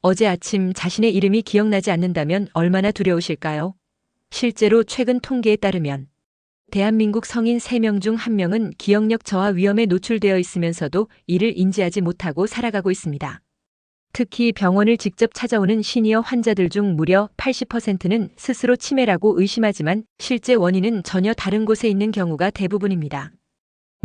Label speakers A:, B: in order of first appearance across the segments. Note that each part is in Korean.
A: 어제 아침 자신의 이름이 기억나지 않는다면 얼마나 두려우실까요? 실제로 최근 통계에 따르면 대한민국 성인 3명 중 1명은 기억력 저하 위험에 노출되어 있으면서도 이를 인지하지 못하고 살아가고 있습니다. 특히 병원을 직접 찾아오는 시니어 환자들 중 무려 80%는 스스로 치매라고 의심하지만 실제 원인은 전혀 다른 곳에 있는 경우가 대부분입니다.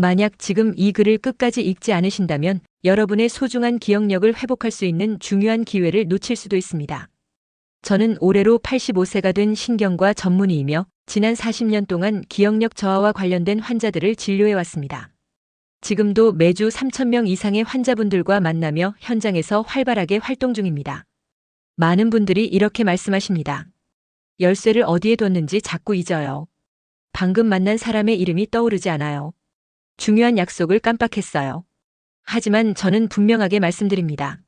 A: 만약 지금 이 글을 끝까지 읽지 않으신다면 여러분의 소중한 기억력을 회복할 수 있는 중요한 기회를 놓칠 수도 있습니다. 저는 올해로 85세가 된 신경과 전문의이며 지난 40년 동안 기억력 저하와 관련된 환자들을 진료해 왔습니다. 지금도 매주 3,000명 이상의 환자분들과 만나며 현장에서 활발하게 활동 중입니다. 많은 분들이 이렇게 말씀하십니다. 열쇠를 어디에 뒀는지 자꾸 잊어요. 방금 만난 사람의 이름이 떠오르지 않아요. 중요한 약속을 깜빡했어요. 하지만 저는 분명하게 말씀드립니다.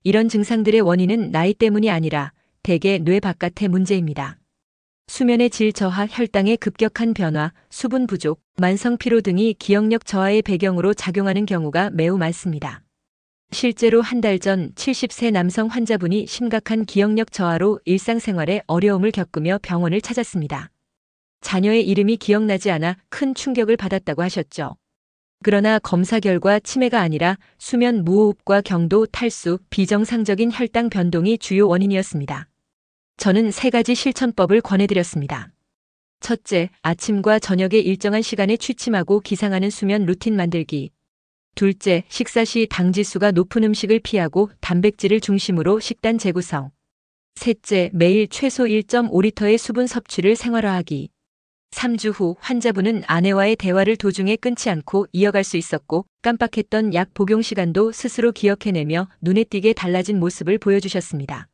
A: 이런 증상들의 원인은 나이 때문이 아니라 대개 뇌 바깥의 문제입니다. 수면의 질 저하, 혈당의 급격한 변화, 수분 부족, 만성 피로 등이 기억력 저하의 배경으로 작용하는 경우가 매우 많습니다. 실제로 한 달 전 70세 남성 환자분이 심각한 기억력 저하로 일상생활에 어려움을 겪으며 병원을 찾았습니다. 자녀의 이름이 기억나지 않아 큰 충격을 받았다고 하셨죠. 그러나 검사 결과 치매가 아니라 수면 무호흡과 경도, 탈수, 비정상적인 혈당 변동이 주요 원인이었습니다. 저는 3가지 실천법을 권해드렸습니다. 첫째, 아침과 저녁에 일정한 시간에 취침하고 기상하는 수면 루틴 만들기. 둘째, 식사 시 당지수가 높은 음식을 피하고 단백질을 중심으로 식단 재구성. 셋째, 매일 최소 1.5리터의 수분 섭취를 생활화하기. 3주 후 환자분은 아내와의 대화를 도중에 끊지 않고 이어갈 수 있었고 깜빡했던 약 복용 시간도 스스로 기억해내며 눈에 띄게 달라진 모습을 보여주셨습니다.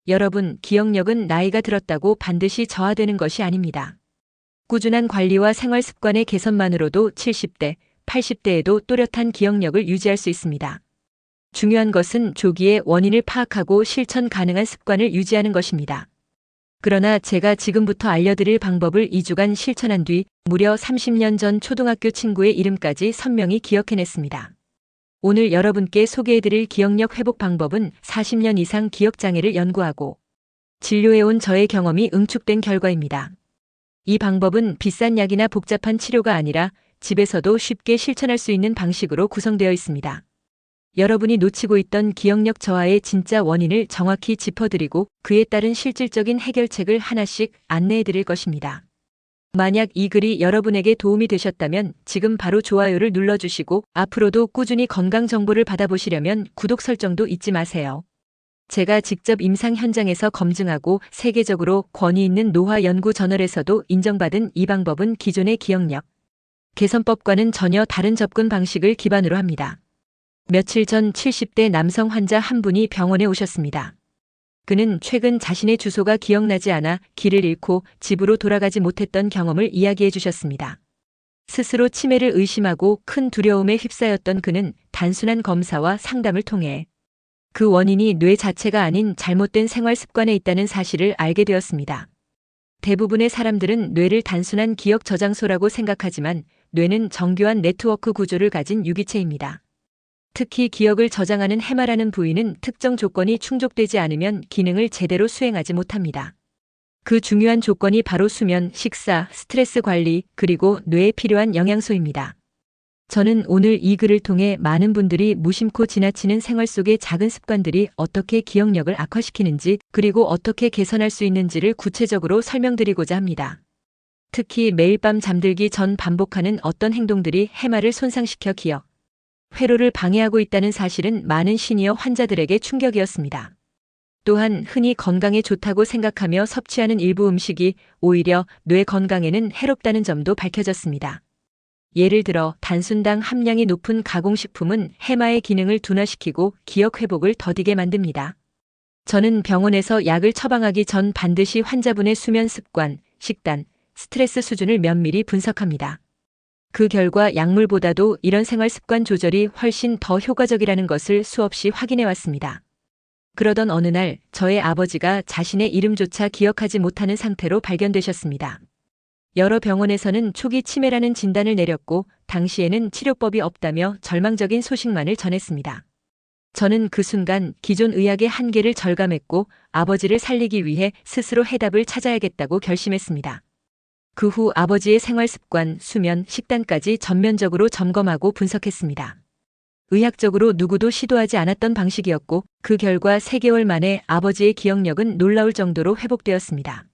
A: 여러분, 기억력은 나이가 들었다고 반드시 저하되는 것이 아닙니다. 꾸준한 관리와 생활 습관의 개선만으로도 70대, 80대에도 또렷한 기억력을 유지할 수 있습니다. 중요한 것은 조기에 원인을 파악하고 실천 가능한 습관을 유지하는 것입니다. 그러나 제가 지금부터 알려드릴 방법을 2주간 실천한 뒤 무려 30년 전 초등학교 친구의 이름까지 선명히 기억해냈습니다. 오늘 여러분께 소개해드릴 기억력 회복 방법은 40년 이상 기억장애를 연구하고 진료해온 저의 경험이 응축된 결과입니다. 이 방법은 비싼 약이나 복잡한 치료가 아니라 집에서도 쉽게 실천할 수 있는 방식으로 구성되어 있습니다. 여러분이 놓치고 있던 기억력 저하의 진짜 원인을 정확히 짚어드리고 그에 따른 실질적인 해결책을 하나씩 안내해드릴 것입니다. 만약 이 글이 여러분에게 도움이 되셨다면 지금 바로 좋아요를 눌러주시고 앞으로도 꾸준히 건강 정보를 받아보시려면 구독 설정도 잊지 마세요. 제가 직접 임상 현장에서 검증하고 세계적으로 권위 있는 노화 연구 저널에서도 인정받은 이 방법은 기존의 기억력 개선법과는 전혀 다른 접근 방식을 기반으로 합니다. 며칠 전 70대 남성 환자 한 분이 병원에 오셨습니다. 그는 최근 자신의 주소가 기억나지 않아 길을 잃고 집으로 돌아가지 못했던 경험을 이야기해 주셨습니다. 스스로 치매를 의심하고 큰 두려움에 휩싸였던 그는 단순한 검사와 상담을 통해 그 원인이 뇌 자체가 아닌 잘못된 생활 습관에 있다는 사실을 알게 되었습니다. 대부분의 사람들은 뇌를 단순한 기억 저장소라고 생각하지만 뇌는 정교한 네트워크 구조를 가진 유기체입니다. 특히 기억을 저장하는 해마라는 부위는 특정 조건이 충족되지 않으면 기능을 제대로 수행하지 못합니다. 그 중요한 조건이 바로 수면, 식사, 스트레스 관리, 그리고 뇌에 필요한 영양소입니다. 저는 오늘 이 글을 통해 많은 분들이 무심코 지나치는 생활 속의 작은 습관들이 어떻게 기억력을 악화시키는지 그리고 어떻게 개선할 수 있는지를 구체적으로 설명드리고자 합니다. 특히 매일 밤 잠들기 전 반복하는 어떤 행동들이 해마를 손상시켜 기억 회로를 방해하고 있다는 사실은 많은 시니어 환자들에게 충격이었습니다. 또한 흔히 건강에 좋다고 생각하며 섭취하는 일부 음식이 오히려 뇌 건강에는 해롭다는 점도 밝혀졌습니다. 예를 들어 단순당 함량이 높은 가공식품은 해마의 기능을 둔화시키고 기억 회복을 더디게 만듭니다. 저는 병원에서 약을 처방하기 전 반드시 환자분의 수면 습관, 식단, 스트레스 수준을 면밀히 분석합니다. 그 결과 약물보다도 이런 생활 습관 조절이 훨씬 더 효과적이라는 것을 수없이 확인해 왔습니다. 그러던 어느 날 저의 아버지가 자신의 이름조차 기억하지 못하는 상태로 발견되셨습니다. 여러 병원에서는 초기 치매라는 진단을 내렸고 당시에는 치료법이 없다며 절망적인 소식만을 전했습니다. 저는 그 순간 기존 의학의 한계를 절감했고 아버지를 살리기 위해 스스로 해답을 찾아야겠다고 결심했습니다. 그 후 아버지의 생활 습관, 수면, 식단까지 전면적으로 점검하고 분석했습니다. 의학적으로 누구도 시도하지 않았던 방식이었고 그 결과 3개월 만에 아버지의 기억력은 놀라울 정도로 회복되었습니다.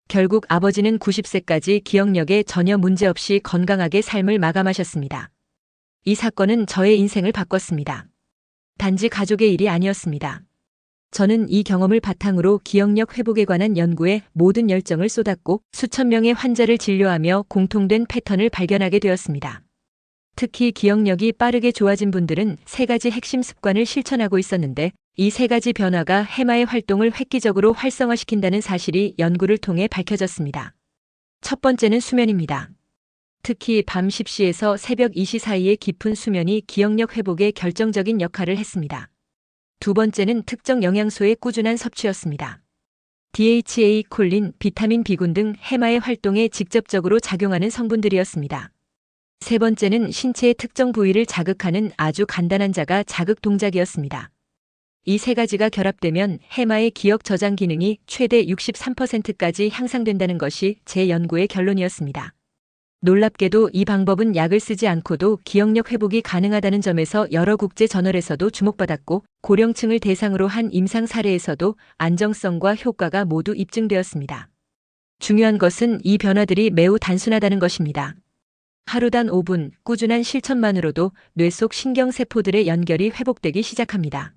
A: 결국 아버지는 90세까지 기억력에 전혀 문제없이 건강하게 삶을 마감하셨습니다. 이 사건은 저의 인생을 바꿨습니다. 단지 가족의 일이 아니었습니다. 저는 이 경험을 바탕으로 기억력 회복에 관한 연구에 모든 열정을 쏟았고 수천 명의 환자를 진료하며 공통된 패턴을 발견하게 되었습니다. 특히 기억력이 빠르게 좋아진 분들은 3가지 핵심 습관을 실천하고 있었는데 이 3가지 변화가 해마의 활동을 획기적으로 활성화시킨다는 사실이 연구를 통해 밝혀졌습니다. 첫 번째는 수면입니다. 특히 밤 10시에서 새벽 2시 사이의 깊은 수면이 기억력 회복에 결정적인 역할을 했습니다. 두 번째는 특정 영양소의 꾸준한 섭취였습니다. DHA, 콜린, 비타민 B군 등 해마의 활동에 직접적으로 작용하는 성분들이었습니다. 세 번째는 신체의 특정 부위를 자극하는 아주 간단한 자가 자극 동작이었습니다. 이 3가지가 결합되면 해마의 기억 저장 기능이 최대 63%까지 향상된다는 것이 제 연구의 결론이었습니다. 놀랍게도 이 방법은 약을 쓰지 않고도 기억력 회복이 가능하다는 점에서 여러 국제 저널에서도 주목받았고 고령층을 대상으로 한 임상 사례에서도 안정성과 효과가 모두 입증되었습니다. 중요한 것은 이 변화들이 매우 단순하다는 것입니다. 하루 단 5분 꾸준한 실천만으로도 뇌 속 신경세포들의 연결이 회복되기 시작합니다.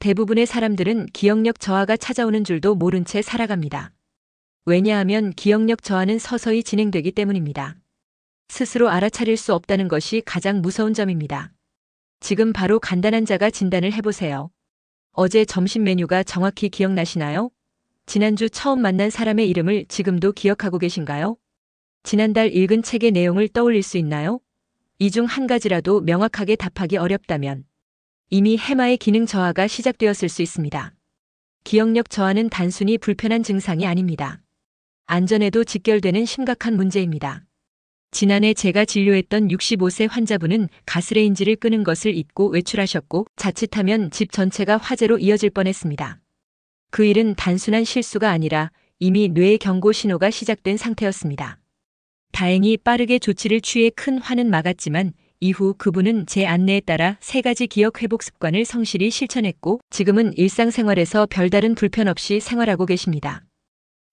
A: 대부분의 사람들은 기억력 저하가 찾아오는 줄도 모른 채 살아갑니다. 왜냐하면 기억력 저하는 서서히 진행되기 때문입니다. 스스로 알아차릴 수 없다는 것이 가장 무서운 점입니다. 지금 바로 간단한 자가 진단을 해보세요. 어제 점심 메뉴가 정확히 기억나시나요? 지난주 처음 만난 사람의 이름을 지금도 기억하고 계신가요? 지난달 읽은 책의 내용을 떠올릴 수 있나요? 이 중 한 가지라도 명확하게 답하기 어렵다면 이미 해마의 기능 저하가 시작되었을 수 있습니다. 기억력 저하는 단순히 불편한 증상이 아닙니다. 안전에도 직결되는 심각한 문제입니다. 지난해 제가 진료했던 65세 환자분은 가스레인지를 끄는 것을 잊고 외출하셨고 자칫하면 집 전체가 화재로 이어질 뻔했습니다. 그 일은 단순한 실수가 아니라 이미 뇌의 경고 신호가 시작된 상태였습니다. 다행히 빠르게 조치를 취해 큰 화는 막았지만 이후 그분은 제 안내에 따라 3가지 기억 회복 습관을 성실히 실천했고 지금은 일상생활에서 별다른 불편 없이 생활하고 계십니다.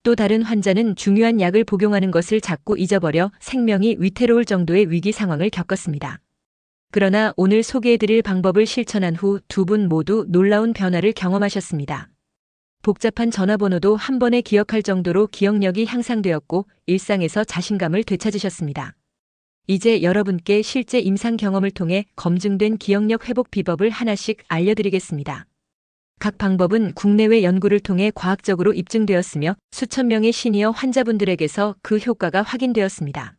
A: 또 다른 환자는 중요한 약을 복용하는 것을 자꾸 잊어버려 생명이 위태로울 정도의 위기 상황을 겪었습니다. 그러나 오늘 소개해드릴 방법을 실천한 후 2분 모두 놀라운 변화를 경험하셨습니다. 복잡한 전화번호도 한 번에 기억할 정도로 기억력이 향상되었고 일상에서 자신감을 되찾으셨습니다. 이제 여러분께 실제 임상 경험을 통해 검증된 기억력 회복 비법을 하나씩 알려드리겠습니다. 각 방법은 국내외 연구를 통해 과학적으로 입증되었으며 수천 명의 시니어 환자분들에게서 그 효과가 확인되었습니다.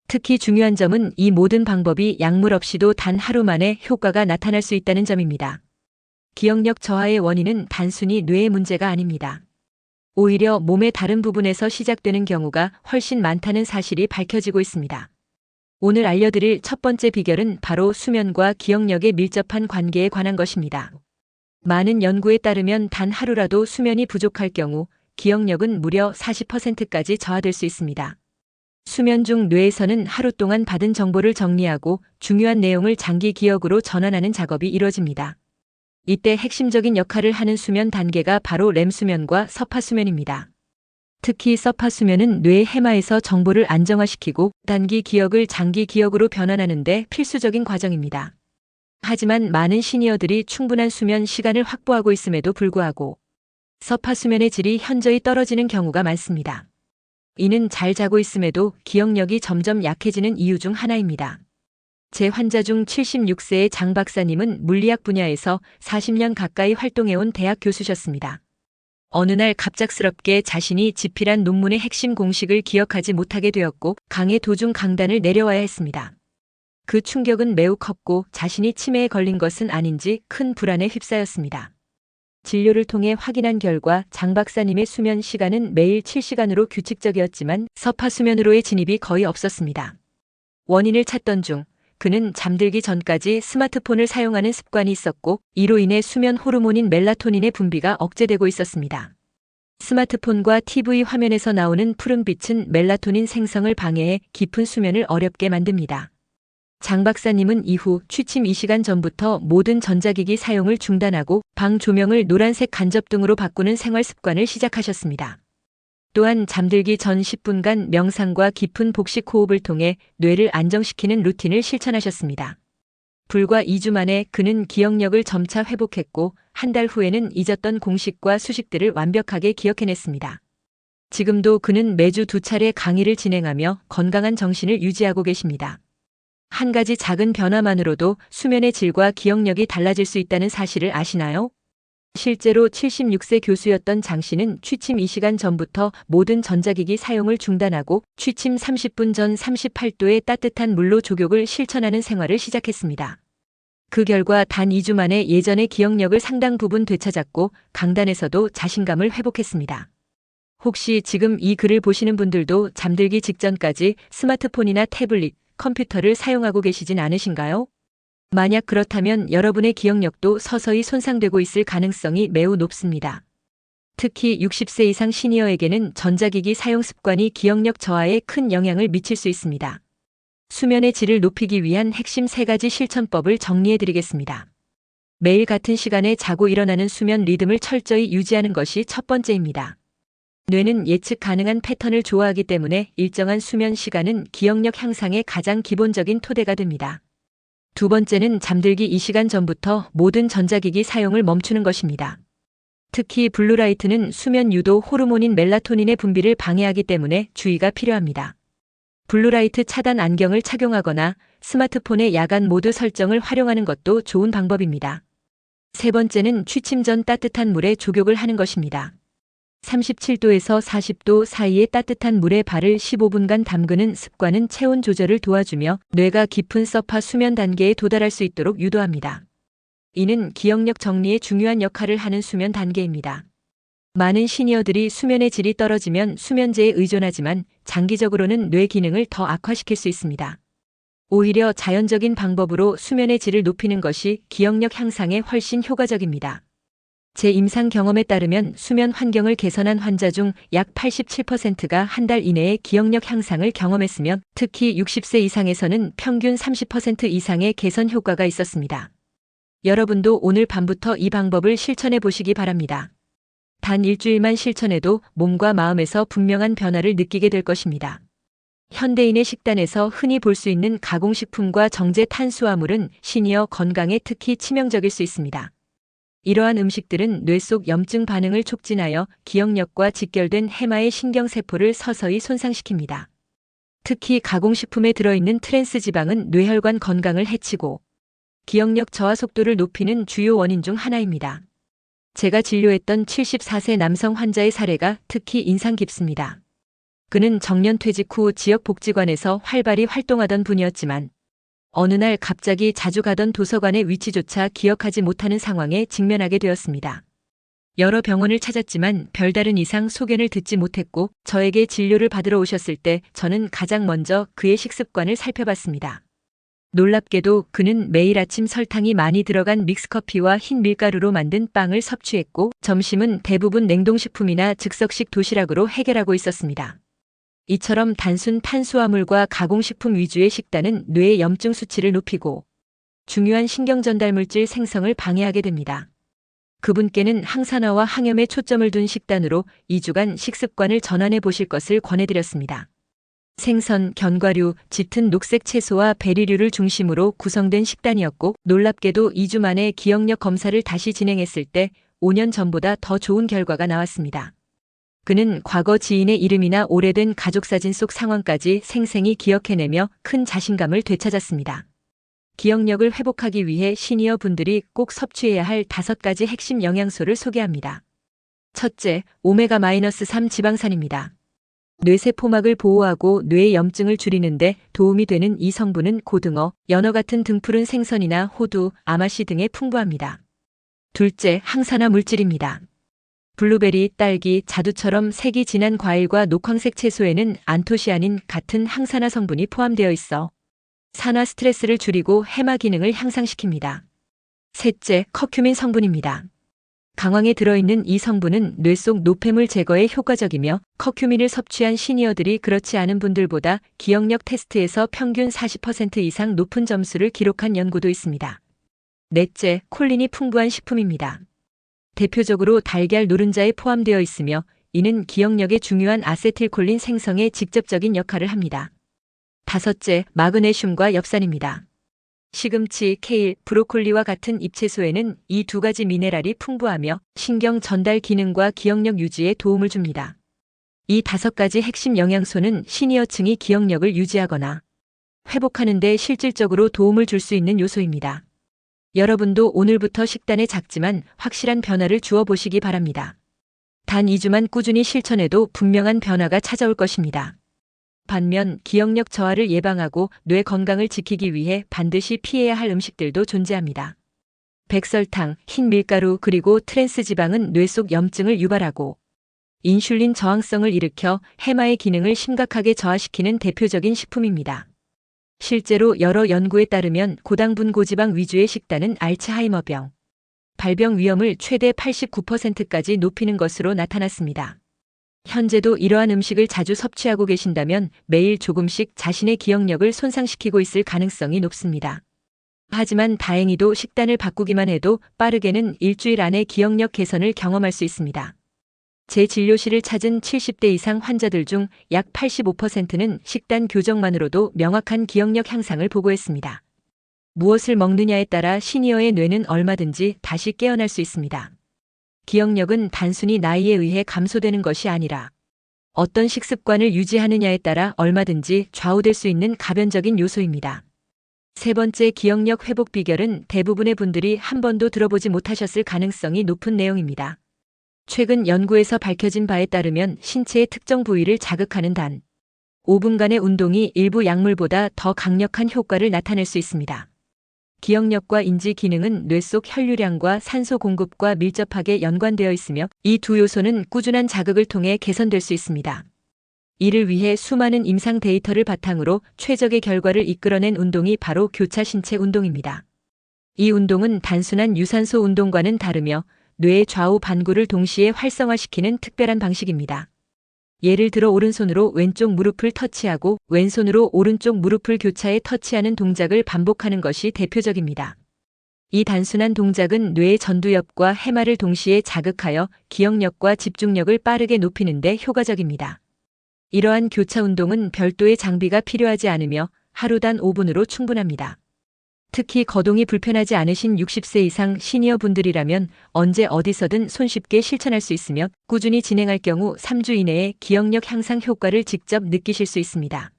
A: 특히 중요한 점은 이 모든 방법이 약물 없이도 단 하루 만에 효과가 나타날 수 있다는 점입니다. 기억력 저하의 원인은 단순히 뇌의 문제가 아닙니다. 오히려 몸의 다른 부분에서 시작되는 경우가 훨씬 많다는 사실이 밝혀지고 있습니다. 오늘 알려드릴 첫 번째 비결은 바로 수면과 기억력의 밀접한 관계에 관한 것입니다. 많은 연구에 따르면 단 하루라도 수면이 부족할 경우 기억력은 무려 40%까지 저하될 수 있습니다. 수면 중 뇌에서는 하루 동안 받은 정보를 정리하고 중요한 내용을 장기 기억으로 전환하는 작업이 이루어집니다. 이때 핵심적인 역할을 하는 수면 단계가 바로 렘수면과 서파수면입니다. 특히 서파수면은 뇌 해마에서 정보를 안정화시키고 단기 기억을 장기 기억으로 변환하는 데 필수적인 과정입니다. 하지만 많은 시니어들이 충분한 수면 시간을 확보하고 있음에도 불구하고 서파수면의 질이 현저히 떨어지는 경우가 많습니다. 이는 잘 자고 있음에도 기억력이 점점 약해지는 이유 중 하나입니다. 제 환자 중 76세의 장 박사님은 물리학 분야에서 40년 가까이 활동해온 대학 교수셨습니다. 어느 날 갑작스럽게 자신이 집필한 논문의 핵심 공식을 기억하지 못하게 되었고 강의 도중 강단을 내려와야 했습니다. 그 충격은 매우 컸고 자신이 치매에 걸린 것은 아닌지 큰 불안에 휩싸였습니다. 진료를 통해 확인한 결과 장 박사님의 수면 시간은 매일 7시간으로 규칙적이었지만 서파수면으로의 진입이 거의 없었습니다. 원인을 찾던 중 그는 잠들기 전까지 스마트폰을 사용하는 습관이 있었고, 이로 인해 수면 호르몬인 멜라토닌의 분비가 억제되고 있었습니다. 스마트폰과 TV 화면에서 나오는 푸른빛은 멜라토닌 생성을 방해해 깊은 수면을 어렵게 만듭니다. 장 박사님은 이후 취침 2시간 전부터 모든 전자기기 사용을 중단하고 방 조명을 노란색 간접등으로 바꾸는 생활 습관을 시작하셨습니다. 또한 잠들기 전 10분간 명상과 깊은 복식 호흡을 통해 뇌를 안정시키는 루틴을 실천하셨습니다. 불과 2주 만에 그는 기억력을 점차 회복했고, 한 달 후에는 잊었던 공식과 수식들을 완벽하게 기억해냈습니다. 지금도 그는 매주 2차례 강의를 진행하며 건강한 정신을 유지하고 계십니다. 한 가지 작은 변화만으로도 수면의 질과 기억력이 달라질 수 있다는 사실을 아시나요? 실제로 76세 교수였던 장 씨는 취침 2시간 전부터 모든 전자기기 사용을 중단하고 취침 30분 전 38도의 따뜻한 물로 조격을 실천하는 생활을 시작했습니다. 그 결과 단 2주 만에 예전의 기억력을 상당 부분 되찾았고 강단에서도 자신감을 회복했습니다. 혹시 지금 이 글을 보시는 분들도 잠들기 직전까지 스마트폰이나 태블릿, 컴퓨터를 사용하고 계시진 않으신가요? 만약 그렇다면 여러분의 기억력도 서서히 손상되고 있을 가능성이 매우 높습니다. 특히 60세 이상 시니어에게는 전자기기 사용 습관이 기억력 저하에 큰 영향을 미칠 수 있습니다. 수면의 질을 높이기 위한 핵심 3가지 실천법을 정리해드리겠습니다. 매일 같은 시간에 자고 일어나는 수면 리듬을 철저히 유지하는 것이 첫 번째입니다. 뇌는 예측 가능한 패턴을 좋아하기 때문에 일정한 수면 시간은 기억력 향상의 가장 기본적인 토대가 됩니다. 두 번째는 잠들기 2시간 전부터 모든 전자기기 사용을 멈추는 것입니다. 특히 블루라이트는 수면 유도 호르몬인 멜라토닌의 분비를 방해하기 때문에 주의가 필요합니다. 블루라이트 차단 안경을 착용하거나 스마트폰의 야간 모드 설정을 활용하는 것도 좋은 방법입니다. 세 번째는 취침 전 따뜻한 물에 조격을 하는 것입니다. 37도에서 40도 사이의 따뜻한 물에 발을 15분간 담그는 습관은 체온 조절을 도와주며 뇌가 깊은 서파 수면 단계에 도달할 수 있도록 유도합니다. 이는 기억력 정리에 중요한 역할을 하는 수면 단계입니다. 많은 시니어들이 수면의 질이 떨어지면 수면제에 의존하지만 장기적으로는 뇌 기능을 더 악화시킬 수 있습니다. 오히려 자연적인 방법으로 수면의 질을 높이는 것이 기억력 향상에 훨씬 효과적입니다. 제 임상 경험에 따르면 수면 환경을 개선한 환자 중 약 87%가 한 달 이내에 기억력 향상을 경험했으며 특히 60세 이상에서는 평균 30% 이상의 개선 효과가 있었습니다. 여러분도 오늘 밤부터 이 방법을 실천해 보시기 바랍니다. 단 일주일만 실천해도 몸과 마음에서 분명한 변화를 느끼게 될 것입니다. 현대인의 식단에서 흔히 볼 수 있는 가공식품과 정제 탄수화물은 시니어 건강에 특히 치명적일 수 있습니다. 이러한 음식들은 뇌 속 염증 반응을 촉진하여 기억력과 직결된 해마의 신경세포를 서서히 손상시킵니다. 특히 가공식품에 들어있는 트랜스 지방은 뇌혈관 건강을 해치고 기억력 저하 속도를 높이는 주요 원인 중 하나입니다. 제가 진료했던 74세 남성 환자의 사례가 특히 인상 깊습니다. 그는 정년퇴직 후 지역복지관에서 활발히 활동하던 분이었지만 어느 날 갑자기 자주 가던 도서관의 위치조차 기억하지 못하는 상황에 직면하게 되었습니다. 여러 병원을 찾았지만 별다른 이상 소견을 듣지 못했고 저에게 진료를 받으러 오셨을 때 저는 가장 먼저 그의 식습관을 살펴봤습니다. 놀랍게도 그는 매일 아침 설탕이 많이 들어간 믹스커피와 흰 밀가루로 만든 빵을 섭취했고 점심은 대부분 냉동식품이나 즉석식 도시락으로 해결하고 있었습니다. 이처럼 단순 탄수화물과 가공식품 위주의 식단은 뇌의 염증 수치를 높이고 중요한 신경전달물질 생성을 방해하게 됩니다. 그분께는 항산화와 항염에 초점을 둔 식단으로 2주간 식습관을 전환해 보실 것을 권해드렸습니다. 생선, 견과류, 짙은 녹색 채소와 베리류를 중심으로 구성된 식단이었고 놀랍게도 2주 만에 기억력 검사를 다시 진행했을 때 5년 전보다 더 좋은 결과가 나왔습니다. 그는 과거 지인의 이름이나 오래된 가족사진 속 상황까지 생생히 기억해내며 큰 자신감을 되찾았습니다. 기억력을 회복하기 위해 시니어 분들이 꼭 섭취해야 할 5가지 핵심 영양소를 소개합니다. 첫째, 오메가-3 지방산입니다. 뇌세포막을 보호하고 뇌의 염증을 줄이는데 도움이 되는 이 성분은 고등어, 연어 같은 등푸른 생선이나 호두, 아마씨 등에 풍부합니다. 둘째, 항산화 물질입니다. 블루베리, 딸기, 자두처럼 색이 진한 과일과 녹황색 채소에는 안토시아닌 같은 항산화 성분이 포함되어 있어 산화 스트레스를 줄이고 해마 기능을 향상시킵니다. 셋째, 커큐민 성분입니다. 강황에 들어있는 이 성분은 뇌 속 노폐물 제거에 효과적이며 커큐민을 섭취한 시니어들이 그렇지 않은 분들보다 기억력 테스트에서 평균 40% 이상 높은 점수를 기록한 연구도 있습니다. 넷째, 콜린이 풍부한 식품입니다. 대표적으로 달걀 노른자에 포함되어 있으며 이는 기억력에 중요한 아세틸콜린 생성에 직접적인 역할을 합니다. 다섯째, 마그네슘과 엽산입니다. 시금치, 케일, 브로콜리와 같은 잎채소에는 이 두 가지 미네랄이 풍부하며 신경 전달 기능과 기억력 유지에 도움을 줍니다. 이 5가지 핵심 영양소는 시니어층이 기억력을 유지하거나 회복하는 데 실질적으로 도움을 줄 수 있는 요소입니다. 여러분도 오늘부터 식단에 작지만 확실한 변화를 주어 보시기 바랍니다. 단 2주만 꾸준히 실천해도 분명한 변화가 찾아올 것입니다. 반면 기억력 저하를 예방하고 뇌 건강을 지키기 위해 반드시 피해야 할 음식들도 존재합니다. 백설탕, 흰 밀가루 그리고 트랜스 지방은 뇌 속 염증을 유발하고 인슐린 저항성을 일으켜 해마의 기능을 심각하게 저하시키는 대표적인 식품입니다. 실제로 여러 연구에 따르면 고당분 고지방 위주의 식단은 알츠하이머병, 발병 위험을 최대 89%까지 높이는 것으로 나타났습니다. 현재도 이러한 음식을 자주 섭취하고 계신다면 매일 조금씩 자신의 기억력을 손상시키고 있을 가능성이 높습니다. 하지만 다행히도 식단을 바꾸기만 해도 빠르게는 일주일 안에 기억력 개선을 경험할 수 있습니다. 제 진료실을 찾은 70대 이상 환자들 중 약 85%는 식단 교정만으로도 명확한 기억력 향상을 보고했습니다. 무엇을 먹느냐에 따라 시니어의 뇌는 얼마든지 다시 깨어날 수 있습니다. 기억력은 단순히 나이에 의해 감소되는 것이 아니라 어떤 식습관을 유지하느냐에 따라 얼마든지 좌우될 수 있는 가변적인 요소입니다. 세 번째, 기억력 회복 비결은 대부분의 분들이 한 번도 들어보지 못하셨을 가능성이 높은 내용입니다. 최근 연구에서 밝혀진 바에 따르면 신체의 특정 부위를 자극하는 단 5분간의 운동이 일부 약물보다 더 강력한 효과를 나타낼 수 있습니다. 기억력과 인지 기능은 뇌 속 혈류량과 산소 공급과 밀접하게 연관되어 있으며 이 두 요소는 꾸준한 자극을 통해 개선될 수 있습니다. 이를 위해 수많은 임상 데이터를 바탕으로 최적의 결과를 이끌어낸 운동이 바로 교차 신체 운동입니다. 이 운동은 단순한 유산소 운동과는 다르며 뇌의 좌우 반구를 동시에 활성화시키는 특별한 방식입니다. 예를 들어 오른손으로 왼쪽 무릎을 터치하고 왼손으로 오른쪽 무릎을 교차해 터치하는 동작을 반복하는 것이 대표적입니다. 이 단순한 동작은 뇌의 전두엽과 해마를 동시에 자극하여 기억력과 집중력을 빠르게 높이는 데 효과적입니다. 이러한 교차 운동은 별도의 장비가 필요하지 않으며 하루 단 5분으로 충분합니다. 특히 거동이 불편하지 않으신 60세 이상 시니어 분들이라면 언제 어디서든 손쉽게 실천할 수 있으며 꾸준히 진행할 경우 3주 이내에 기억력 향상 효과를 직접 느끼실 수 있습니다.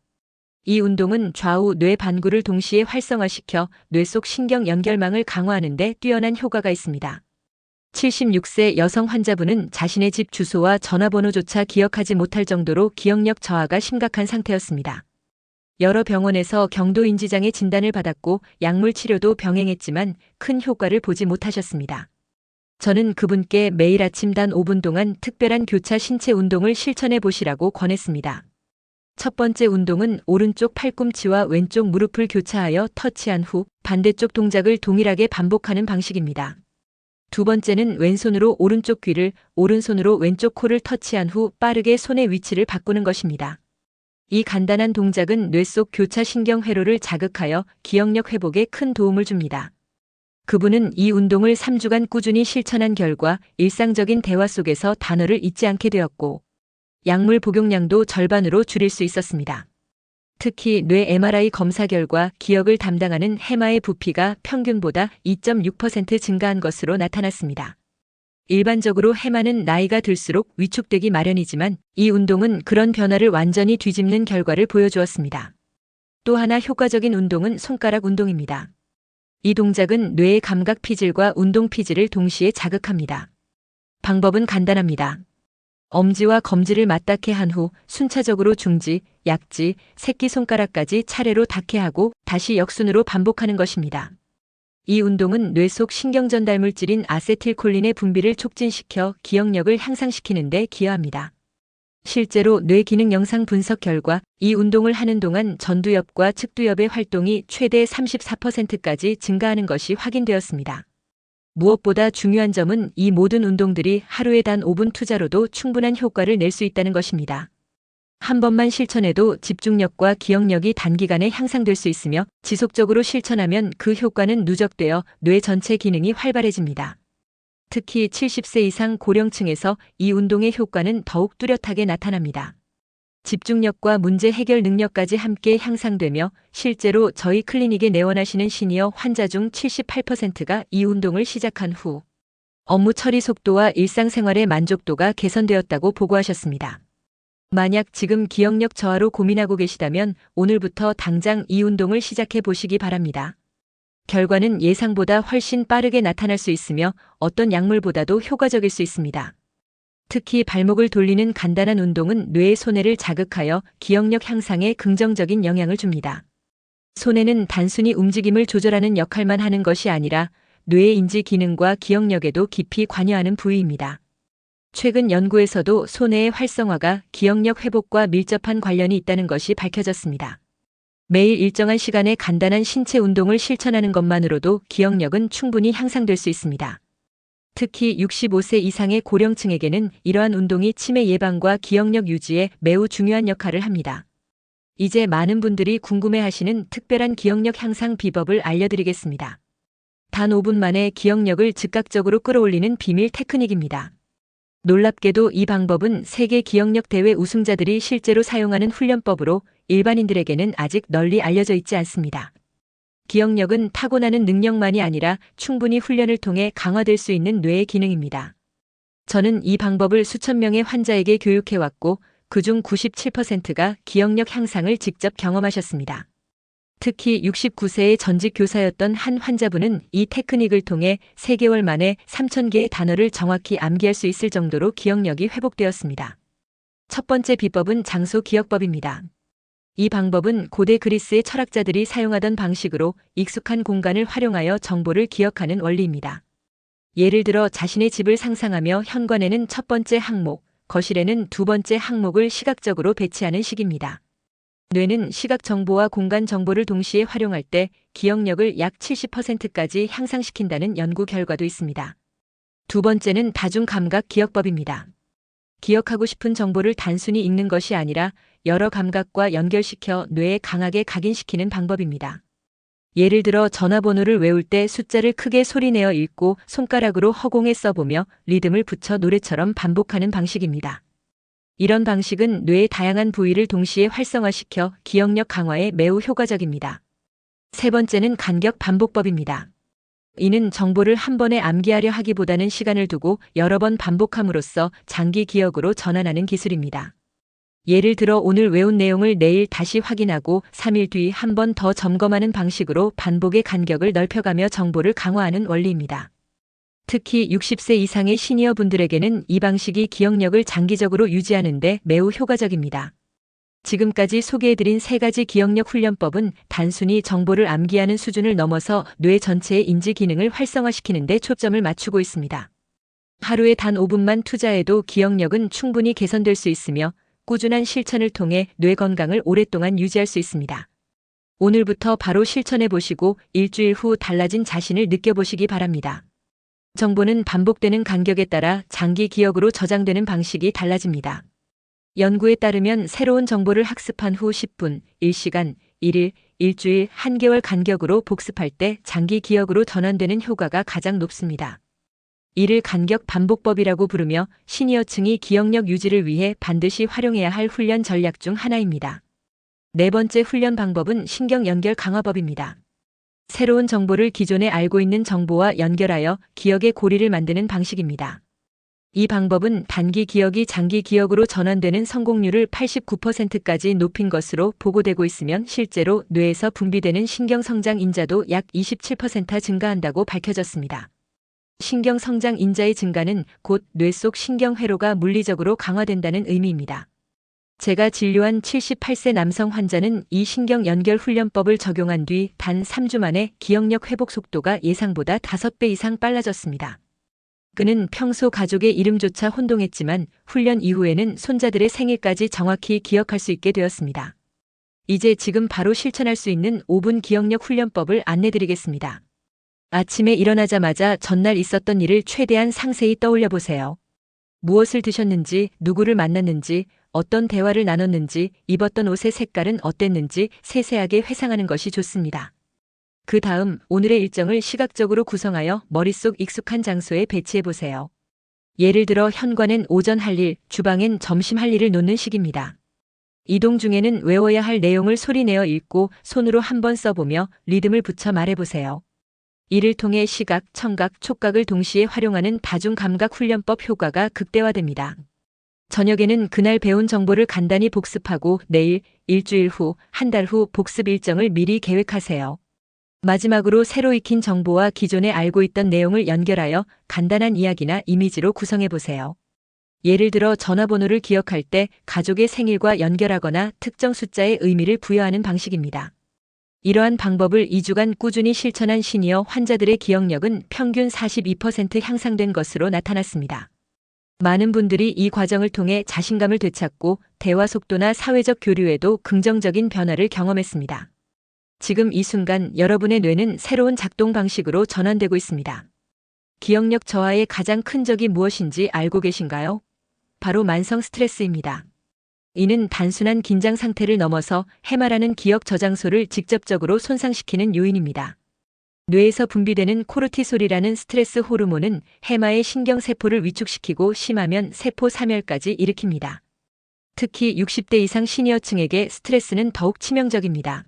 A: 이 운동은 좌우 뇌 반구를 동시에 활성화시켜 뇌 속 신경 연결망을 강화하는 데 뛰어난 효과가 있습니다. 76세 여성 환자분은 자신의 집 주소와 전화번호조차 기억하지 못할 정도로 기억력 저하가 심각한 상태였습니다. 여러 병원에서 경도인지장애 진단을 받았고 약물 치료도 병행했지만 큰 효과를 보지 못하셨습니다. 저는 그분께 매일 아침 단 5분 동안 특별한 교차 신체 운동을 실천해 보시라고 권했습니다. 첫 번째 운동은 오른쪽 팔꿈치와 왼쪽 무릎을 교차하여 터치한 후 반대쪽 동작을 동일하게 반복하는 방식입니다. 두 번째는 왼손으로 오른쪽 귀를, 오른손으로 왼쪽 코를 터치한 후 빠르게 손의 위치를 바꾸는 것입니다. 이 간단한 동작은 뇌 속 교차 신경 회로를 자극하여 기억력 회복에 큰 도움을 줍니다. 그분은 이 운동을 3주간 꾸준히 실천한 결과 일상적인 대화 속에서 단어를 잊지 않게 되었고 약물 복용량도 절반으로 줄일 수 있었습니다. 특히 뇌 MRI 검사 결과 기억을 담당하는 해마의 부피가 평균보다 2.6% 증가한 것으로 나타났습니다. 일반적으로 해마는 나이가 들수록 위축되기 마련이지만 이 운동은 그런 변화를 완전히 뒤집는 결과를 보여주었습니다. 또 하나 효과적인 운동은 손가락 운동입니다. 이 동작은 뇌의 감각 피질과 운동 피질을 동시에 자극합니다. 방법은 간단합니다. 엄지와 검지를 맞닿게 한 후 순차적으로 중지, 약지, 새끼손가락까지 차례로 닿게 하고 다시 역순으로 반복하는 것입니다. 이 운동은 뇌 속 신경전달 물질인 아세틸콜린의 분비를 촉진시켜 기억력을 향상시키는 데 기여합니다. 실제로 뇌 기능 영상 분석 결과 이 운동을 하는 동안 전두엽과 측두엽의 활동이 최대 34%까지 증가하는 것이 확인되었습니다. 무엇보다 중요한 점은 이 모든 운동들이 하루에 단 5분 투자로도 충분한 효과를 낼 수 있다는 것입니다. 한 번만 실천해도 집중력과 기억력이 단기간에 향상될 수 있으며 지속적으로 실천하면 그 효과는 누적되어 뇌 전체 기능이 활발해집니다. 특히 70세 이상 고령층에서 이 운동의 효과는 더욱 뚜렷하게 나타납니다. 집중력과 문제 해결 능력까지 함께 향상되며 실제로 저희 클리닉에 내원하시는 시니어 환자 중 78%가 이 운동을 시작한 후 업무 처리 속도와 일상생활의 만족도가 개선되었다고 보고하셨습니다. 만약 지금 기억력 저하로 고민하고 계시다면 오늘부터 당장 이 운동을 시작해 보시기 바랍니다. 결과는 예상보다 훨씬 빠르게 나타날 수 있으며 어떤 약물보다도 효과적일 수 있습니다. 특히 발목을 돌리는 간단한 운동은 뇌의 손해를 자극하여 기억력 향상에 긍정적인 영향을 줍니다. 손해는 단순히 움직임을 조절하는 역할만 하는 것이 아니라 뇌의 인지 기능과 기억력에도 깊이 관여하는 부위입니다. 최근 연구에서도 손해의 활성화가 기억력 회복과 밀접한 관련이 있다는 것이 밝혀졌습니다. 매일 일정한 시간에 간단한 신체 운동을 실천하는 것만으로도 기억력은 충분히 향상될 수 있습니다. 특히 65세 이상의 고령층에게는 이러한 운동이 치매 예방과 기억력 유지에 매우 중요한 역할을 합니다. 이제 많은 분들이 궁금해하시는 특별한 기억력 향상 비법을 알려드리겠습니다. 단 5분 만에 기억력을 즉각적으로 끌어올리는 비밀 테크닉입니다. 놀랍게도 이 방법은 세계 기억력 대회 우승자들이 실제로 사용하는 훈련법으로 일반인들에게는 아직 널리 알려져 있지 않습니다. 기억력은 타고나는 능력만이 아니라 충분히 훈련을 통해 강화될 수 있는 뇌의 기능입니다. 저는 이 방법을 수천 명의 환자에게 교육해왔고 그중 97%가 기억력 향상을 직접 경험하셨습니다. 특히 69세의 전직 교사였던 한 환자분은 이 테크닉을 통해 3개월 만에 3,000개의 단어를 정확히 암기할 수 있을 정도로 기억력이 회복되었습니다. 첫 번째 비법은 장소 기억법입니다. 이 방법은 고대 그리스의 철학자들이 사용하던 방식으로 익숙한 공간을 활용하여 정보를 기억하는 원리입니다. 예를 들어 자신의 집을 상상하며 현관에는 첫 번째 항목, 거실에는 두 번째 항목을 시각적으로 배치하는 식입니다. 뇌는 시각 정보와 공간 정보를 동시에 활용할 때 기억력을 약 70%까지 향상시킨다는 연구 결과도 있습니다. 두 번째는 다중감각 기억법입니다. 기억하고 싶은 정보를 단순히 읽는 것이 아니라 여러 감각과 연결시켜 뇌에 강하게 각인시키는 방법입니다. 예를 들어 전화번호를 외울 때 숫자를 크게 소리내어 읽고 손가락으로 허공에 써보며 리듬을 붙여 노래처럼 반복하는 방식입니다. 이런 방식은 뇌의 다양한 부위를 동시에 활성화시켜 기억력 강화에 매우 효과적입니다. 세 번째는 간격 반복법입니다. 이는 정보를 한 번에 암기하려 하기보다는 시간을 두고 여러 번 반복함으로써 장기 기억으로 전환하는 기술입니다. 예를 들어 오늘 외운 내용을 내일 다시 확인하고 3일 뒤 한 번 더 점검하는 방식으로 반복의 간격을 넓혀가며 정보를 강화하는 원리입니다. 특히 60세 이상의 시니어 분들에게는 이 방식이 기억력을 장기적으로 유지하는 데 매우 효과적입니다. 지금까지 소개해드린 3가지 기억력 훈련법은 단순히 정보를 암기하는 수준을 넘어서 뇌 전체의 인지 기능을 활성화시키는 데 초점을 맞추고 있습니다. 하루에 단 5분만 투자해도 기억력은 충분히 개선될 수 있으며 꾸준한 실천을 통해 뇌 건강을 오랫동안 유지할 수 있습니다. 오늘부터 바로 실천해 보시고 일주일 후 달라진 자신을 느껴보시기 바랍니다. 정보는 반복되는 간격에 따라 장기 기억으로 저장되는 방식이 달라집니다. 연구에 따르면 새로운 정보를 학습한 후 10분, 1시간, 1일, 일주일, 한개월 간격으로 복습할 때 장기 기억으로 전환되는 효과가 가장 높습니다. 이를 간격 반복법이라고 부르며 시니어층이 기억력 유지를 위해 반드시 활용해야 할 훈련 전략 중 하나입니다. 네 번째 훈련 방법은 신경 연결 강화법입니다. 새로운 정보를 기존에 알고 있는 정보와 연결하여 기억의 고리를 만드는 방식입니다. 이 방법은 단기 기억이 장기 기억으로 전환되는 성공률을 89%까지 높인 것으로 보고되고 있으면 실제로 뇌에서 분비되는 신경성장 인자도 약 27% 증가한다고 밝혀졌습니다. 신경성장 인자의 증가는 곧 뇌 속 신경회로가 물리적으로 강화된다는 의미입니다. 제가 진료한 78세 남성 환자는 이 신경 연결 훈련법을 적용한 뒤 단 3주 만에 기억력 회복 속도가 예상보다 5배 이상 빨라졌습니다. 그는 평소 가족의 이름조차 혼동했지만 훈련 이후에는 손자들의 생일까지 정확히 기억할 수 있게 되었습니다. 이제 지금 바로 실천할 수 있는 5분 기억력 훈련법을 안내드리겠습니다. 아침에 일어나자마자 전날 있었던 일을 최대한 상세히 떠올려 보세요. 무엇을 드셨는지, 누구를 만났는지, 어떤 대화를 나눴는지, 입었던 옷의 색깔은 어땠는지 세세하게 회상하는 것이 좋습니다. 그 다음 오늘의 일정을 시각적으로 구성하여 머릿속 익숙한 장소에 배치해 보세요. 예를 들어 현관엔 오전 할 일, 주방엔 점심 할 일을 놓는 식입니다. 이동 중에는 외워야 할 내용을 소리내어 읽고 손으로 한번 써보며 리듬을 붙여 말해보세요. 이를 통해 시각, 청각, 촉각을 동시에 활용하는 다중감각 훈련법 효과가 극대화됩니다. 저녁에는 그날 배운 정보를 간단히 복습하고 내일, 일주일 후, 한 달 후 복습 일정을 미리 계획하세요. 마지막으로 새로 익힌 정보와 기존에 알고 있던 내용을 연결하여 간단한 이야기나 이미지로 구성해보세요. 예를 들어 전화번호를 기억할 때 가족의 생일과 연결하거나 특정 숫자의 의미를 부여하는 방식입니다. 이러한 방법을 2주간 꾸준히 실천한 시니어 환자들의 기억력은 평균 42% 향상된 것으로 나타났습니다. 많은 분들이 이 과정을 통해 자신감을 되찾고 대화 속도나 사회적 교류에도 긍정적인 변화를 경험했습니다. 지금 이 순간 여러분의 뇌는 새로운 작동 방식으로 전환되고 있습니다. 기억력 저하의 가장 큰 적이 무엇인지 알고 계신가요? 바로 만성 스트레스입니다. 이는 단순한 긴장 상태를 넘어서 해마라는 기억 저장소를 직접적으로 손상시키는 요인입니다. 뇌에서 분비되는 코르티솔이라는 스트레스 호르몬은 해마의 신경세포를 위축시키고 심하면 세포 사멸까지 일으킵니다. 특히 60대 이상 시니어층에게 스트레스는 더욱 치명적입니다.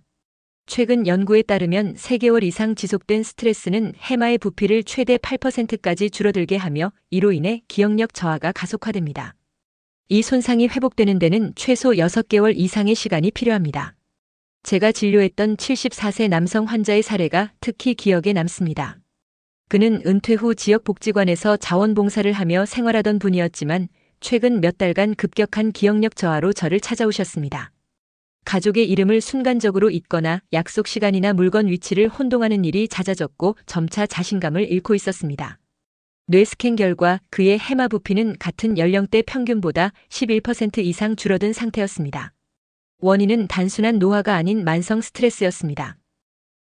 A: 최근 연구에 따르면 3개월 이상 지속된 스트레스는 해마의 부피를 최대 8%까지 줄어들게 하며 이로 인해 기억력 저하가 가속화됩니다. 이 손상이 회복되는 데는 최소 6개월 이상의 시간이 필요합니다. 제가 진료했던 74세 남성 환자의 사례가 특히 기억에 남습니다. 그는 은퇴 후 지역복지관에서 자원봉사를 하며 생활하던 분이었지만 최근 몇 달간 급격한 기억력 저하로 저를 찾아오셨습니다. 가족의 이름을 순간적으로 잊거나 약속 시간이나 물건 위치를 혼동하는 일이 잦아졌고 점차 자신감을 잃고 있었습니다. 뇌 스캔 결과 그의 해마 부피는 같은 연령대 평균보다 11% 이상 줄어든 상태였습니다. 원인은 단순한 노화가 아닌 만성 스트레스였습니다.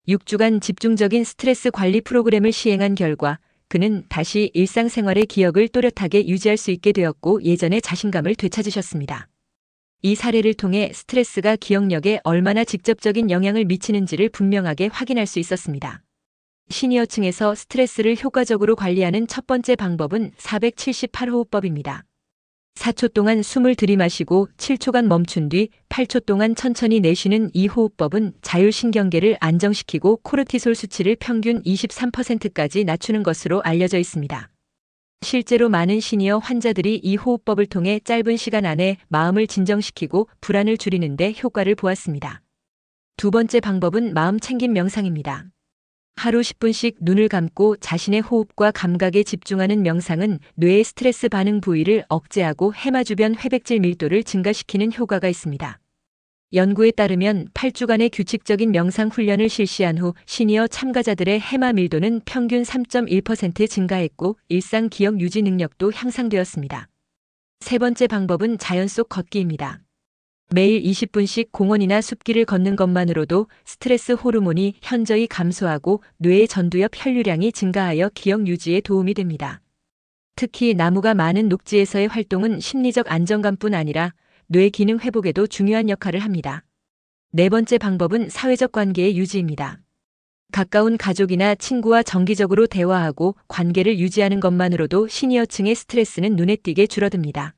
A: 6주간 집중적인 스트레스 관리 프로그램을 시행한 결과 그는 다시 일상생활의 기억을 또렷하게 유지할 수 있게 되었고 예전의 자신감을 되찾으셨습니다. 이 사례를 통해 스트레스가 기억력에 얼마나 직접적인 영향을 미치는지를 분명하게 확인할 수 있었습니다. 시니어층에서 스트레스를 효과적으로 관리하는 첫 번째 방법은 478호흡법입니다. 4초 동안 숨을 들이마시고 7초간 멈춘 뒤 8초 동안 천천히 내쉬는 이 호흡법은 자율신경계를 안정시키고 코르티솔 수치를 평균 23%까지 낮추는 것으로 알려져 있습니다. 실제로 많은 시니어 환자들이 이 호흡법을 통해 짧은 시간 안에 마음을 진정시키고 불안을 줄이는 데 효과를 보았습니다. 두 번째 방법은 마음챙김 명상입니다. 하루 10분씩 눈을 감고 자신의 호흡과 감각에 집중하는 명상은 뇌의 스트레스 반응 부위를 억제하고 해마 주변 회백질 밀도를 증가시키는 효과가 있습니다. 연구에 따르면 8주간의 규칙적인 명상 훈련을 실시한 후 시니어 참가자들의 해마 밀도는 평균 3.1% 증가했고 일상 기억 유지 능력도 향상되었습니다. 세 번째 방법은 자연 속 걷기입니다. 매일 20분씩 공원이나 숲길을 걷는 것만으로도 스트레스 호르몬이 현저히 감소하고 뇌의 전두엽 혈류량이 증가하여 기억 유지에 도움이 됩니다. 특히 나무가 많은 녹지에서의 활동은 심리적 안정감뿐 아니라 뇌 기능 회복에도 중요한 역할을 합니다. 네 번째 방법은 사회적 관계의 유지입니다. 가까운 가족이나 친구와 정기적으로 대화하고 관계를 유지하는 것만으로도 시니어층의 스트레스는 눈에 띄게 줄어듭니다.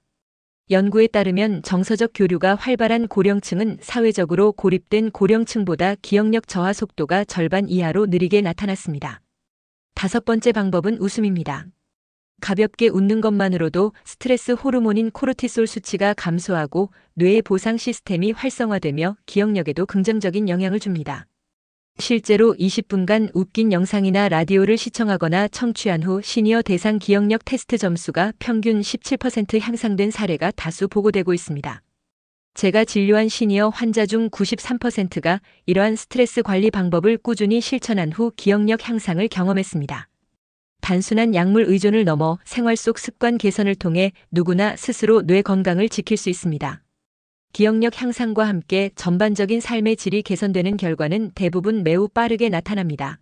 A: 연구에 따르면 정서적 교류가 활발한 고령층은 사회적으로 고립된 고령층보다 기억력 저하 속도가 절반 이하로 느리게 나타났습니다. 다섯 번째 방법은 웃음입니다. 가볍게 웃는 것만으로도 스트레스 호르몬인 코르티솔 수치가 감소하고 뇌의 보상 시스템이 활성화되며 기억력에도 긍정적인 영향을 줍니다. 실제로 20분간 웃긴 영상이나 라디오를 시청하거나 청취한 후 시니어 대상 기억력 테스트 점수가 평균 17% 향상된 사례가 다수 보고되고 있습니다. 제가 진료한 시니어 환자 중 93%가 이러한 스트레스 관리 방법을 꾸준히 실천한 후 기억력 향상을 경험했습니다. 단순한 약물 의존을 넘어 생활 속 습관 개선을 통해 누구나 스스로 뇌 건강을 지킬 수 있습니다. 기억력 향상과 함께 전반적인 삶의 질이 개선되는 결과는 대부분 매우 빠르게 나타납니다.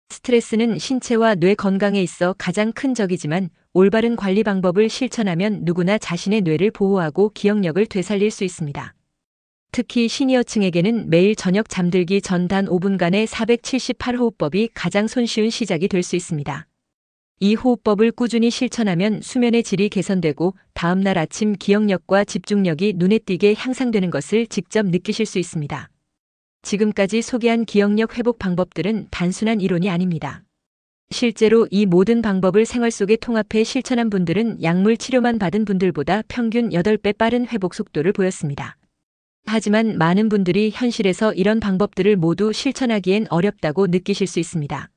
A: 스트레스는 신체와 뇌 건강에 있어 가장 큰 적이지만 올바른 관리 방법을 실천하면 누구나 자신의 뇌를 보호하고 기억력을 되살릴 수 있습니다. 특히 시니어층에게는 매일 저녁 잠들기 전 단 5분간의 478호흡법이 가장 손쉬운 시작이 될 수 있습니다. 이 호흡법을 꾸준히 실천하면 수면의 질이 개선되고 다음날 아침 기억력과 집중력이 눈에 띄게 향상되는 것을 직접 느끼실 수 있습니다. 지금까지 소개한 기억력 회복 방법들은 단순한 이론이 아닙니다. 실제로 이 모든 방법을 생활 속에 통합해 실천한 분들은 약물 치료만 받은 분들보다 평균 8배 빠른 회복 속도를 보였습니다. 하지만 많은 분들이 현실에서 이런 방법들을 모두 실천하기엔 어렵다고 느끼실 수 있습니다.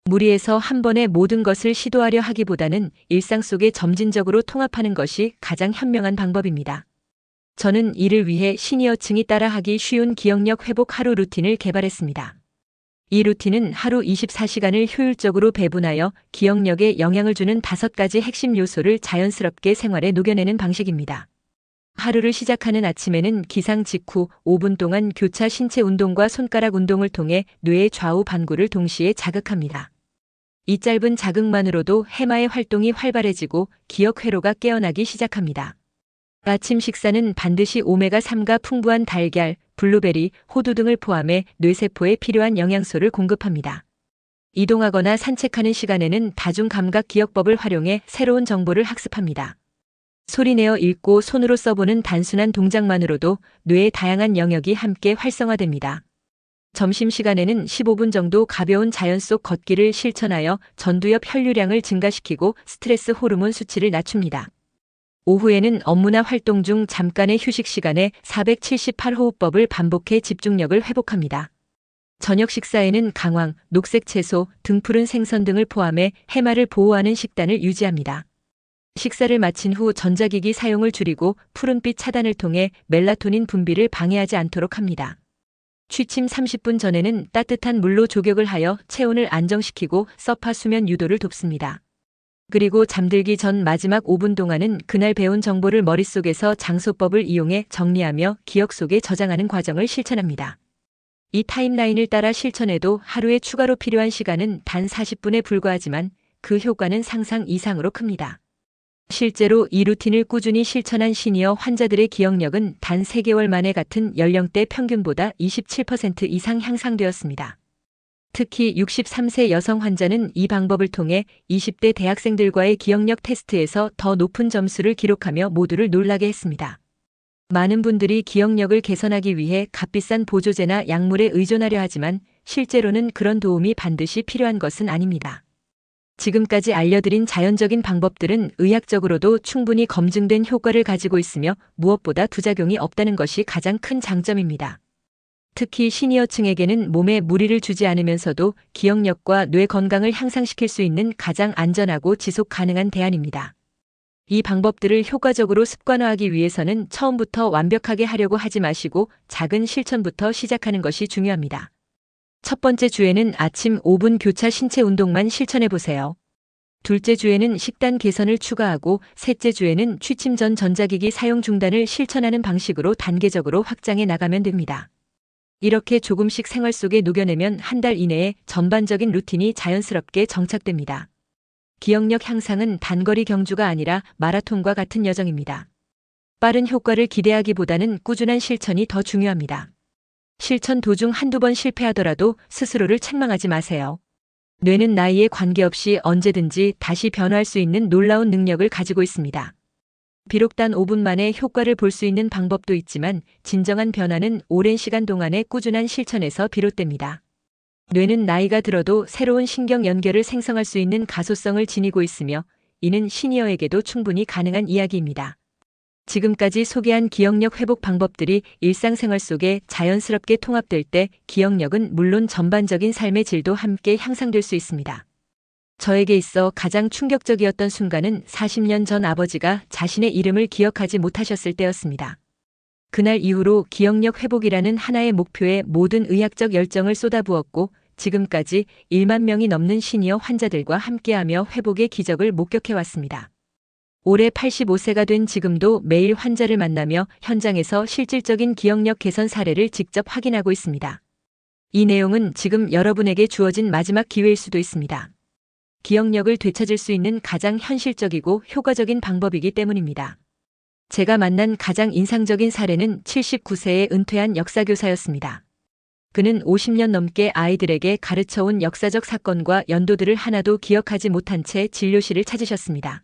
A: 무리해서 한 번에 모든 것을 시도하려 하기보다는 일상 속에 점진적으로 통합하는 것이 가장 현명한 방법입니다. 저는 이를 위해 시니어층이 따라하기 쉬운 기억력 회복 하루 루틴을 개발했습니다. 이 루틴은 하루 24시간을 효율적으로 배분하여 기억력에 영향을 주는 5가지 핵심 요소를 자연스럽게 생활에 녹여내는 방식입니다. 하루를 시작하는 아침에는 기상 직후 5분 동안 교차 신체 운동과 손가락 운동을 통해 뇌의 좌우 반구를 동시에 자극합니다. 이 짧은 자극만으로도 해마의 활동이 활발해지고 기억 회로가 깨어나기 시작합니다. 아침 식사는 반드시 오메가3가 풍부한 달걀, 블루베리, 호두 등을 포함해 뇌세포에 필요한 영양소를 공급합니다. 이동하거나 산책하는 시간에는 다중감각 기억법을 활용해 새로운 정보를 학습합니다. 소리내어 읽고 손으로 써보는 단순한 동작만으로도 뇌의 다양한 영역이 함께 활성화됩니다. 점심시간에는 15분 정도 가벼운 자연 속 걷기를 실천하여 전두엽 혈류량을 증가시키고 스트레스 호르몬 수치를 낮춥니다. 오후에는 업무나 활동 중 잠깐의 휴식 시간에 478호흡법을 반복해 집중력을 회복합니다. 저녁 식사에는 강황, 녹색 채소, 등푸른 생선 등을 포함해 해마를 보호하는 식단을 유지합니다. 식사를 마친 후 전자기기 사용을 줄이고 푸른빛 차단을 통해 멜라토닌 분비를 방해하지 않도록 합니다. 취침 30분 전에는 따뜻한 물로 조격을 하여 체온을 안정시키고 서파 수면 유도를 돕습니다. 그리고 잠들기 전 마지막 5분 동안은 그날 배운 정보를 머릿속에서 장소법을 이용해 정리하며 기억 속에 저장하는 과정을 실천합니다. 이 타임라인을 따라 실천해도 하루에 추가로 필요한 시간은 단 40분에 불과하지만 그 효과는 상상 이상으로 큽니다. 실제로 이 루틴을 꾸준히 실천한 시니어 환자들의 기억력은 단 3개월 만에 같은 연령대 평균보다 27% 이상 향상되었습니다. 특히 63세 여성 환자는 이 방법을 통해 20대 대학생들과의 기억력 테스트에서 더 높은 점수를 기록하며 모두를 놀라게 했습니다. 많은 분들이 기억력을 개선하기 위해 값비싼 보조제나 약물에 의존하려 하지만 실제로는 그런 도움이 반드시 필요한 것은 아닙니다. 지금까지 알려드린 자연적인 방법들은 의학적으로도 충분히 검증된 효과를 가지고 있으며 무엇보다 부작용이 없다는 것이 가장 큰 장점입니다. 특히 시니어층에게는 몸에 무리를 주지 않으면서도 기억력과 뇌 건강을 향상시킬 수 있는 가장 안전하고 지속 가능한 대안입니다. 이 방법들을 효과적으로 습관화하기 위해서는 처음부터 완벽하게 하려고 하지 마시고 작은 실천부터 시작하는 것이 중요합니다. 첫 번째 주에는 아침 5분 교차 신체 운동만 실천해 보세요. 둘째 주에는 식단 개선을 추가하고 셋째 주에는 취침 전 전자기기 사용 중단을 실천하는 방식으로 단계적으로 확장해 나가면 됩니다. 이렇게 조금씩 생활 속에 녹여내면 한 달 이내에 전반적인 루틴이 자연스럽게 정착됩니다. 기억력 향상은 단거리 경주가 아니라 마라톤과 같은 여정입니다. 빠른 효과를 기대하기보다는 꾸준한 실천이 더 중요합니다. 실천 도중 한두 번 실패하더라도 스스로를 책망하지 마세요. 뇌는 나이에 관계없이 언제든지 다시 변화할 수 있는 놀라운 능력을 가지고 있습니다. 비록 단 5분 만에 효과를 볼 수 있는 방법도 있지만 진정한 변화는 오랜 시간 동안의 꾸준한 실천에서 비롯됩니다. 뇌는 나이가 들어도 새로운 신경 연결을 생성할 수 있는 가소성을 지니고 있으며 이는 시니어에게도 충분히 가능한 이야기입니다. 지금까지 소개한 기억력 회복 방법들이 일상생활 속에 자연스럽게 통합될 때 기억력은 물론 전반적인 삶의 질도 함께 향상될 수 있습니다. 저에게 있어 가장 충격적이었던 순간은 40년 전 아버지가 자신의 이름을 기억하지 못하셨을 때였습니다. 그날 이후로 기억력 회복이라는 하나의 목표에 모든 의학적 열정을 쏟아부었고 지금까지 1만 명이 넘는 시니어 환자들과 함께하며 회복의 기적을 목격해왔습니다. 올해 85세가 된 지금도 매일 환자를 만나며 현장에서 실질적인 기억력 개선 사례를 직접 확인하고 있습니다. 이 내용은 지금 여러분에게 주어진 마지막 기회일 수도 있습니다. 기억력을 되찾을 수 있는 가장 현실적이고 효과적인 방법이기 때문입니다. 제가 만난 가장 인상적인 사례는 79세의 은퇴한 역사교사였습니다. 그는 50년 넘게 아이들에게 가르쳐온 역사적 사건과 연도들을 하나도 기억하지 못한 채 진료실을 찾으셨습니다.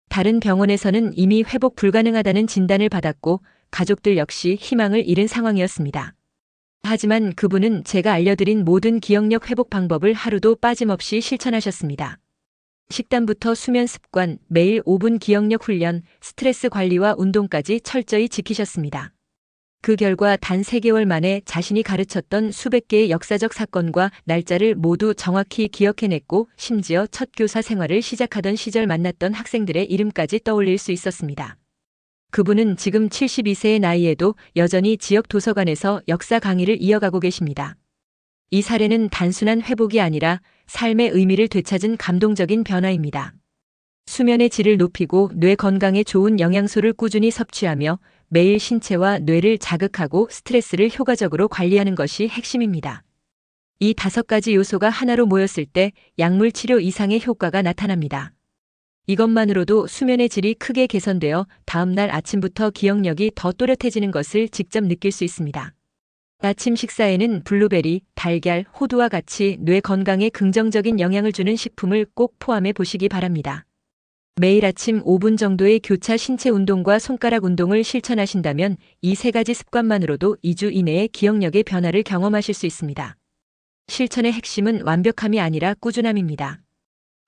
A: 다른 병원에서는 이미 회복 불가능하다는 진단을 받았고 가족들 역시 희망을 잃은 상황이었습니다. 하지만 그분은 제가 알려드린 모든 기억력 회복 방법을 하루도 빠짐없이 실천하셨습니다. 식단부터 수면 습관, 매일 5분 기억력 훈련, 스트레스 관리와 운동까지 철저히 지키셨습니다. 그 결과 단 3개월 만에 자신이 가르쳤던 수백 개의 역사적 사건과 날짜를 모두 정확히 기억해냈고 심지어 첫 교사 생활을 시작하던 시절 만났던 학생들의 이름까지 떠올릴 수 있었습니다. 그분은 지금 72세의 나이에도 여전히 지역 도서관에서 역사 강의를 이어가고 계십니다. 이 사례는 단순한 회복이 아니라 삶의 의미를 되찾은 감동적인 변화입니다. 수면의 질을 높이고 뇌 건강에 좋은 영양소를 꾸준히 섭취하며 매일 신체와 뇌를 자극하고 스트레스를 효과적으로 관리하는 것이 핵심입니다. 이 5가지 요소가 하나로 모였을 때 약물 치료 이상의 효과가 나타납니다. 이것만으로도 수면의 질이 크게 개선되어 다음날 아침부터 기억력이 더 또렷해지는 것을 직접 느낄 수 있습니다. 아침 식사에는 블루베리, 달걀, 호두와 같이 뇌 건강에 긍정적인 영향을 주는 식품을 꼭 포함해 보시기 바랍니다. 매일 아침 5분 정도의 교차 신체 운동과 손가락 운동을 실천하신다면 이 3가지 습관만으로도 2주 이내에 기억력의 변화를 경험하실 수 있습니다. 실천의 핵심은 완벽함이 아니라 꾸준함입니다.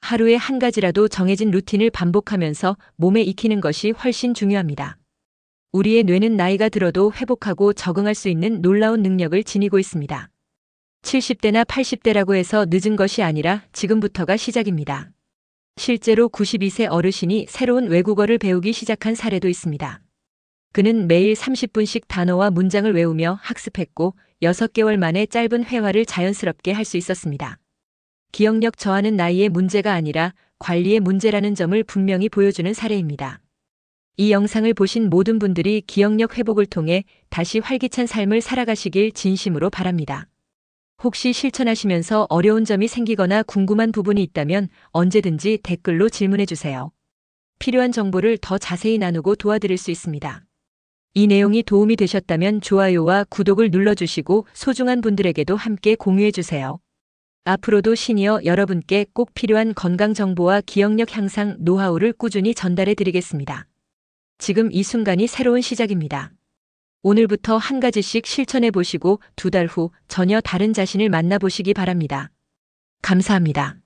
A: 하루에 한 가지라도 정해진 루틴을 반복하면서 몸에 익히는 것이 훨씬 중요합니다. 우리의 뇌는 나이가 들어도 회복하고 적응할 수 있는 놀라운 능력을 지니고 있습니다. 70대나 80대라고 해서 늦은 것이 아니라 지금부터가 시작입니다. 실제로 92세 어르신이 새로운 외국어를 배우기 시작한 사례도 있습니다. 그는 매일 30분씩 단어와 문장을 외우며 학습했고 6개월 만에 짧은 회화를 자연스럽게 할 수 있었습니다. 기억력 저하는 나이의 문제가 아니라 관리의 문제라는 점을 분명히 보여주는 사례입니다. 이 영상을 보신 모든 분들이 기억력 회복을 통해 다시 활기찬 삶을 살아가시길 진심으로 바랍니다. 혹시 실천하시면서 어려운 점이 생기거나 궁금한 부분이 있다면 언제든지 댓글로 질문해 주세요. 필요한 정보를 더 자세히 나누고 도와드릴 수 있습니다. 이 내용이 도움이 되셨다면 좋아요와 구독을 눌러주시고 소중한 분들에게도 함께 공유해 주세요. 앞으로도 시니어 여러분께 꼭 필요한 건강 정보와 기억력 향상 노하우를 꾸준히 전달해 드리겠습니다. 지금 이 순간이 새로운 시작입니다. 오늘부터 한 가지씩 실천해 보시고 2달 후 전혀 다른 자신을 만나보시기 바랍니다. 감사합니다.